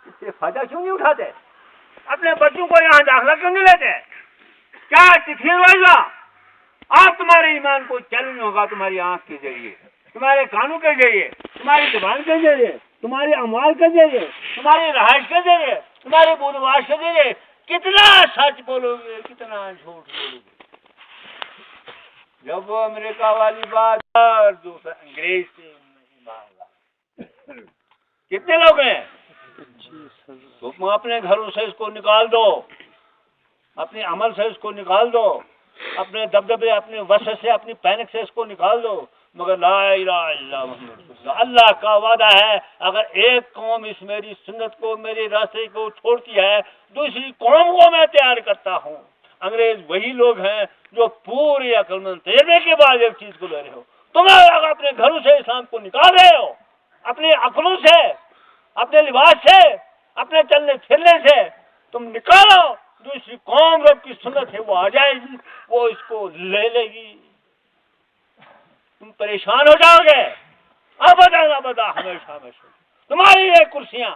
इससे फायदा क्यों नहीं उठाते? अपने बच्चों को यहाँ दाखिला क्यों नहीं लेते? क्या चिट्ठीवाला? आप तुम्हारे ईमान को चैलेंज होगा तुम्हारी आंख के जरिए, तुम्हारे कानों के जरिए, तुम्हारी जुबान के जरिए, तुम्हारे अमाल के जरिए, तुम्हारी रहाइश के जरिए, तुम्हारे बोलबाश के जरिए। कितना सच बोलोगे, कितना झूठ बोलोगे? जब वो अमेरिका वाली बात और दूसरा अंग्रेज से कितने लोग हैं? तुम अपने घरों से इसको निकाल दो, अपने अमल से इसको निकाल दो, अपने दबदबे, अपने वश से, अपनी पैनिक से इसको निकाल दो, मगर ला इलाहा इल्ला मुहम्मद रसूलुल्लाह। अल्लाह का वादा है, अगर एक कौम इस मेरी सुन्नत को, मेरे रास्ते को छोड़ती है, दूसरी कौम को मैं तैयार करता हूँ। अंग्रेज वही लोग हैं जो पूरी अक्लमंद तजर्बे के बाद एक चीज को ले रहे हो। तुम अगर अपने घरों से इस्लाम को निकाल रहे हो, अपनी अक्लों से, अपने लिबास से, अपने चलने फिरने से तुम निकालो, दूसरी कौम रब की सुन्नत है वो आ जाएगी, वो इसको ले लेगी, तुम परेशान हो जाओगे अबदा अबदा, हमेशा हमेशा। तुम्हारी ये कुर्सियां,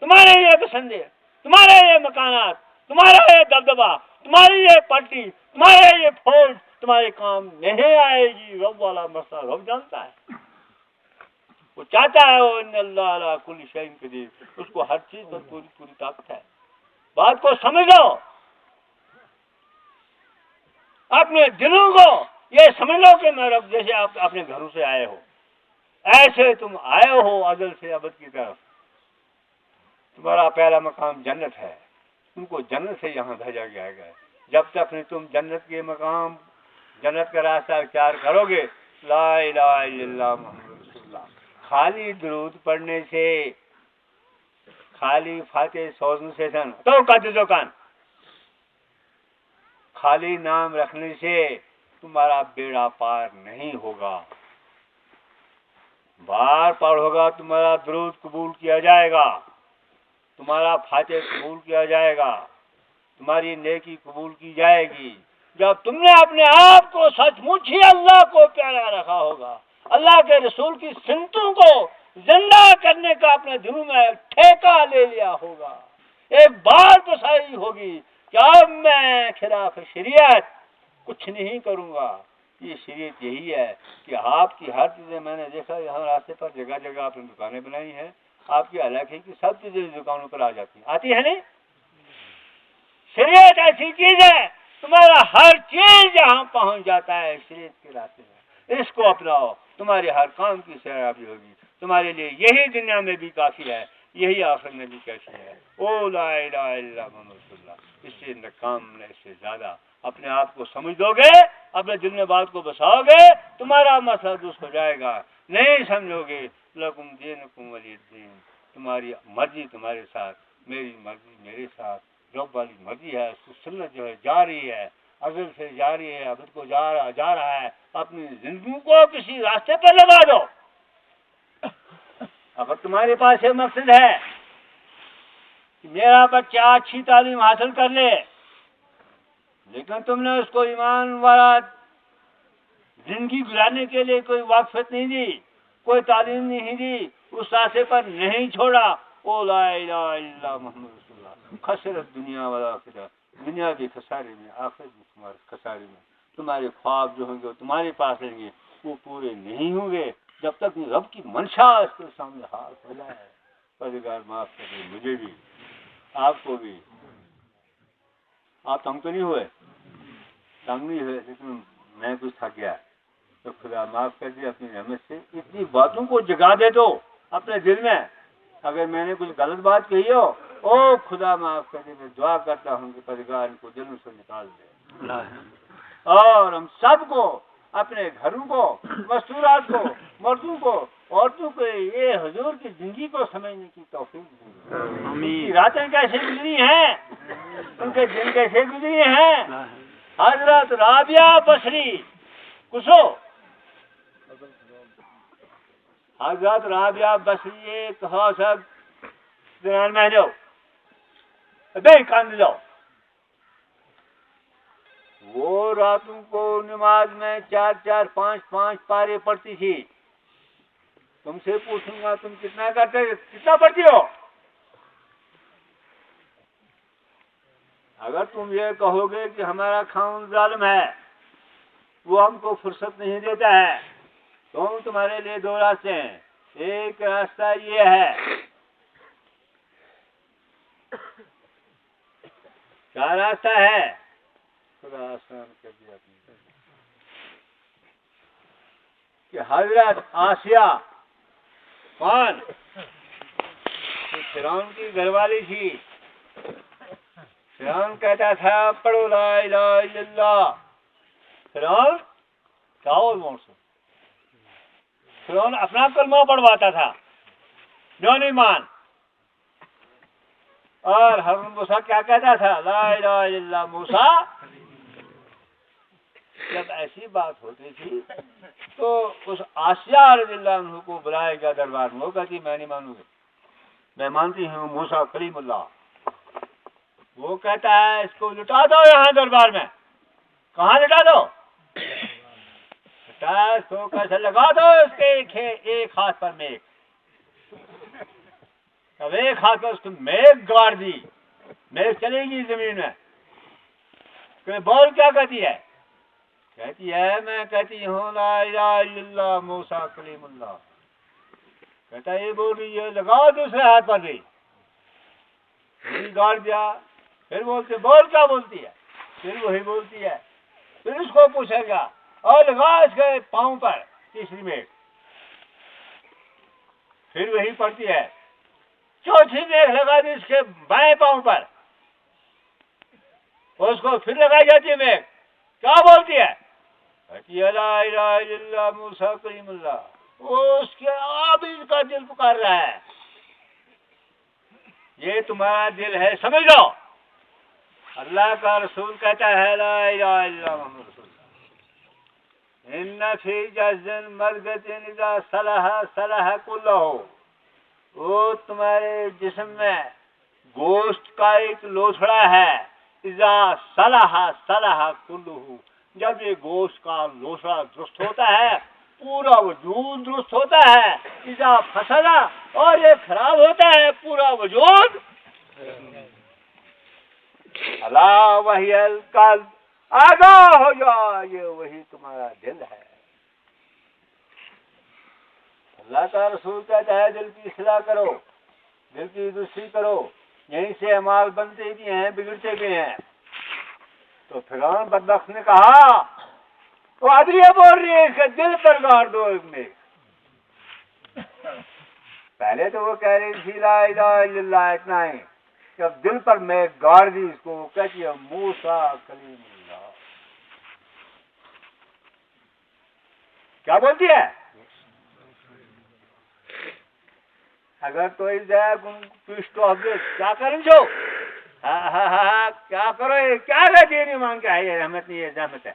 तुम्हारे ये पसंदे, तुम्हारे ये मकानात, तुम्हारा ये दबदबा, तुम्हारी ये पार्टी, तुम्हारे ये फौज तुम्हारे काम नहीं आएगी। रब वाला मसला रब जानता है, वो चाहता है, वो इन्नल्लाह अला कुल्ली शैइन कदीर, उसको हर चीज पर पूरी पूरी ताकत है। बात को समझ लो, अपने दिलों को ये समझ लो कि मैं रब, जैसे आप अपने घरों से आए हो, ऐसे तुम आए हो अजल से अबद की तरफ। तुम्हारा पहला मकाम जन्नत है, तुमको जन्नत से यहाँ भेजा गया है। जब तक नहीं तुम जन्नत के मकाम, जन्नत का रास्ता अख्तियार करोगे, ला इलाहा इल्लल्लाह मुहम्मद रसूलुल्लाह, खाली दुरूद पढ़ने से, खाली फातिहा सोचने से तो कान, खाली नाम रखने से तुम्हारा बेड़ा पार नहीं होगा। बार पढ़ोगा तुम्हारा दुरूद कबूल किया जाएगा, तुम्हारा फातिहा कबूल किया जाएगा, तुम्हारी नेकी कबूल की जाएगी। जब तुमने अपने आप को सचमुच ही अल्लाह को प्यारा रखा होगा, अल्लाह के रसूल की सुन्नतों को जिंदा करने का अपने दिलों में ठेका ले लिया होगा, एक बार तो सही होगी कि अब मैं खिलाफ शरीयत कुछ नहीं करूंगा। ये शरीयत यही है कि आपकी हर चीजें, मैंने देखा यहाँ रास्ते पर जगह जगह आपने दुकानें बनाई हैं, आपकी इलाके की सब चीजें दुकानों पर आ जाती हैं, आती है नहीं? शरीयत ऐसी चीज है, तुम्हारा हर चीज यहाँ पहुंच जाता है शरीयत के रास्ते में। इसको अपनाओ, तुम्हारे हर काम की सराहना होगी, तुम्हारे लिए यही दुनिया में भी काफी है, यही आखिरत में भी काफी है। ओ ला इलाहा इल्ला मुहम्मद रसूलुल्लाह, इससे नकाम ने, इससे ज्यादा अपने आप को समझ दोगे, अपने दिल में बात को बसाओगे, तुम्हारा मसला दुरुस्त हो जाएगा। नहीं समझोगे, लकुम दीनुकुम वली दीन, तुम्हारी मर्जी तुम्हारे साथ, मेरी मर्जी मेरे साथ, रब वाली मर्जी है, सुन्नत जो है जारी है, अजल से जारी है, अबद को जा रहा है। अपनी जिंदगी को किसी रास्ते पर लगा दो। अगर तुम्हारे पास ये मकसद है कि मेरा बच्चा अच्छी तालीम हासिल कर ले, लेकिन तुमने उसको ईमान वाला जिंदगी गुजारने के लिए कोई वाक़फ़त नहीं दी, कोई तालीम नहीं दी, उस रास्ते पर नहीं छोड़ा, ओ ला इलाहा इल्ला मुहम्मद रसूलुल्लाह, खसरत दुनिया वाला आखिरत, दुनिया के खसारे में, आखिरत में तुम्हारे खसारे में। तुम्हारे ख्वाब जो होंगे वो तुम्हारे पास रहेंगे, वो पूरे नहीं होंगे जब तक रब की मंशा इसके सामने हाथ फैलाए। परवरदिगार माफ करिए मुझे भी, आपको भी। आप तंग तो नहीं हुए? तंग नहीं हुए, लेकिन मैं कुछ थक गया, तो खुदा माफ कर दिया अपनी रहमत से। इतनी बातों को जगा दे दो अपने दिल में। अगर मैंने कुछ गलत बात कही हो, ओ खुदा माफ कर दे, मैं दुआ करता हूँ कि परवरदिगार इनको दिलों से निकाल दे। और हम सबको, अपने घरों को, मस्तूरात को, मर्दों को, औरतों को ये हुजूर की जिंदगी को समझने की तौफीक दी। उनकी रातें कैसे गुजरी हैं, उनके दिन कैसे गुजरे हैं। हजरत राबिया बसरी कुसो, हजरत राबिया बसरी एक हो सब ध्यान में जाओ, बे कान जाओ। वो रातों को नमाज में 4-4, 5-5 पारे पढ़ती थी। तुमसे पूछूंगा तुम कितना करते, कितना पढ़ती हो? अगर तुम ये कहोगे कि हमारा खाउन जालिम है, वो हमको फुर्सत नहीं देता है, तो तुम्हारे लिए दो रास्ते हैं। एक रास्ता ये है, क्या रास्ता है? खुदा आसान कर दिया कि हजरत आसिया कौन, फिरौन की घरवाली थी। फिरौन कहता था पढ़ो ला इलाहा इल्लल्लाह। फिरौन जाओ मौसम, फिरौन अपना कलमा पढ़वाता था, जो नहीं मान। और हारून मूसा क्या कहता था? ला इलाहा इल्लल्लाह मूसा। जब ऐसी बात होती थी तो उस आसिया रज़ियल्लाहु अन्हु को बुलाया गया दरबार में। वो कहती मैं नहीं मानूंगी, मैं मानती हूँ मूसा कलीमुल्लाह। वो कहता है इसको लुटा दो यहाँ दरबार में। कहाँ लुटा दो? इसको कैसे लगा दो इसके एक हाथ पर मेघ। अब एक हाथ पर उसको मेघ गाड़ दी, मेघ चलेगी जमीन में। बोल क्या कहती है? कहती है मैं कहती हूँ ला इलाहा इल्लल्लाह मूसा कलीमुल्लाह। कहता ये बोल रही है लगाओ दूसरे हाथ पर भी, गाड़ दिया। फिर बोलते बोल क्या बोलती है? फिर वही बोलती है। फिर उसको पूछेगा और लगा इसके पाँव पर तीसरी मेघ। फिर वही पड़ती है। चौथी मेघ लगा दी इसके बाएं पाँव पर, उसको फिर लगाई जाती है मेघ। क्या बोलती है? ला इलाहा इल्लल्लाह मूसा कलीमुल्लाह। वो उसके अब इसका दिल पुकार रहा है। ये तुम्हारा दिल है, समझ लो। अल्लाह का रसूल कहता है ला इलाहा इल्लल्लाह मुहम्मद रसूलुल्लाह। इन्ना फी जज़्न मर्गतिन इज़ा सलहा सलहा कुल्लुहु। वो तुम्हारे जिस्म में गोश्त का एक लोथड़ा है। इज़ा सलहा सलहा कुल्लुहु। जब ये गोश्त का लोथड़ा दुरुस्त होता है, पूरा वजूद दुरुस्त होता है। इज़ा फसला, और ये खराब होता है, पूरा वजूद। अला वहियल कल्ब, आगाह हो जाओ, ये वही तुम्हारा दिल है। अल्लाह का रसूल कहता है दिल की इस्लाह करो, दिल की दुरुस्ती करो, यहीं से अमाल बनते भी हैं, बिगड़ते भी हैं। तो फिरौन बदबख्त ने कहा वो आदरिया बोल रही है इसके दिल पर गाड़ दो में। पहले तो वो कह रही थी ला इलाहा इल्लल्लाह इतना ही, जब दिल पर मैं गाड़ दी इसको, वो कहती है मूसा कलीमुल्लाह। क्या बोलती है? अगर तो क्या करें जो क्या करो, ये क्या कहती है? नहीं मान के है, ये रहमत नहीं है, जहमत है।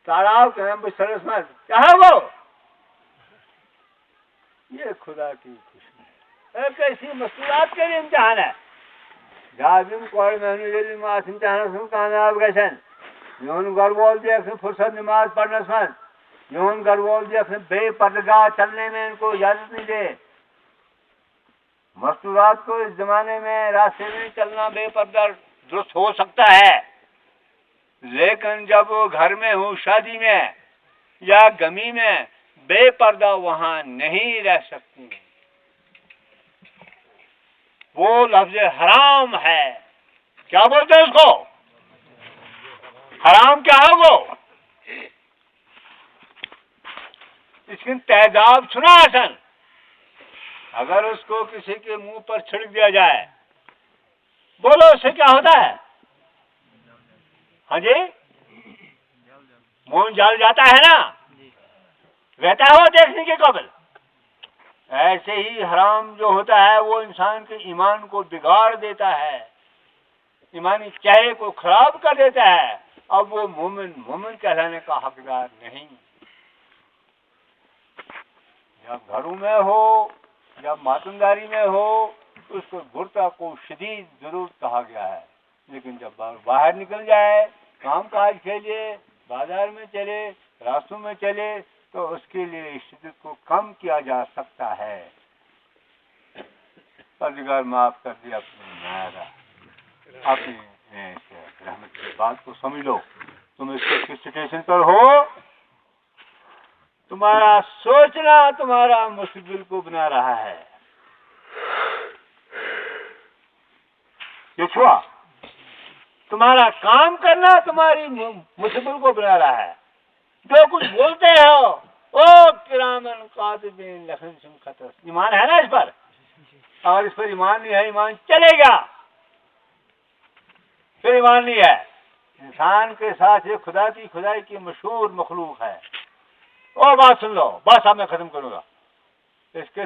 तालाब के सरस मत क्या है वो? ये खुदा की खुशी है। कैसी मस्तूरात के लिए इम्तिहान है। जाजिम कोई महनू मास इम्तिहान कामयाब गसन यून गरबोल दिया फुर्सत नमाज पढ़ने समझ यून गरबोल दिया बेपर्दगा चलने में इनको इजाजत नहीं दे। मस्तूरात को इस जमाने में रास्ते में चलना बेपर्दा दुरुस्त हो सकता है, लेकिन जब वो घर में हो, शादी में या गमी में, बेपर्दा वहां नहीं रह सकती। वो लफ्ज हराम है। क्या बोलते हैं उसको? हराम क्या है वो? इसकी तेजाब सुना हसन। अगर उसको किसी के मुंह पर छिड़क दिया जाए, बोलो उससे क्या होता है? हाँ जी, मुंह जल जाता है ना, रहता है वो देखने के काबिल। ऐसे ही हराम जो होता है वो इंसान के ईमान को बिगाड़ देता है, ईमानी चेहरे को खराब कर देता है। अब वो मोमिन कहलाने का हकदार नहीं। जब घरों में हो, जब मातमदारी में हो, उसको बुरता को शदीद जरूर कहा गया है, लेकिन जब बाहर निकल जाए, काम काज के लिए बाजार में चले, रास्तों में चले, तो उसके लिए इस शिद्दत को कम किया जा सकता है। परदिगार माफ कर दिया अपनी रहमत की बात को समझ लो। तुम किस सिचुएशन पर हो, तुम्हारा सोचना तुम्हारा मुस्तकबिल को बना रहा है। ये छुआ, तुम्हारा काम करना तुम्हारी मुस्तकबिल को बना रहा है। जो कुछ बोलते हो, ओ किरामन कातिबीन लखन खतर, ईमान है ना इस पर? अगर इस पर ईमान नहीं है, ईमान चलेगा, फिर ईमान नहीं है। इंसान के साथ ये खुदाई की मशहूर मखलूक है। और बात सुन लो, बात साहब मैं खत्म करूंगा इसके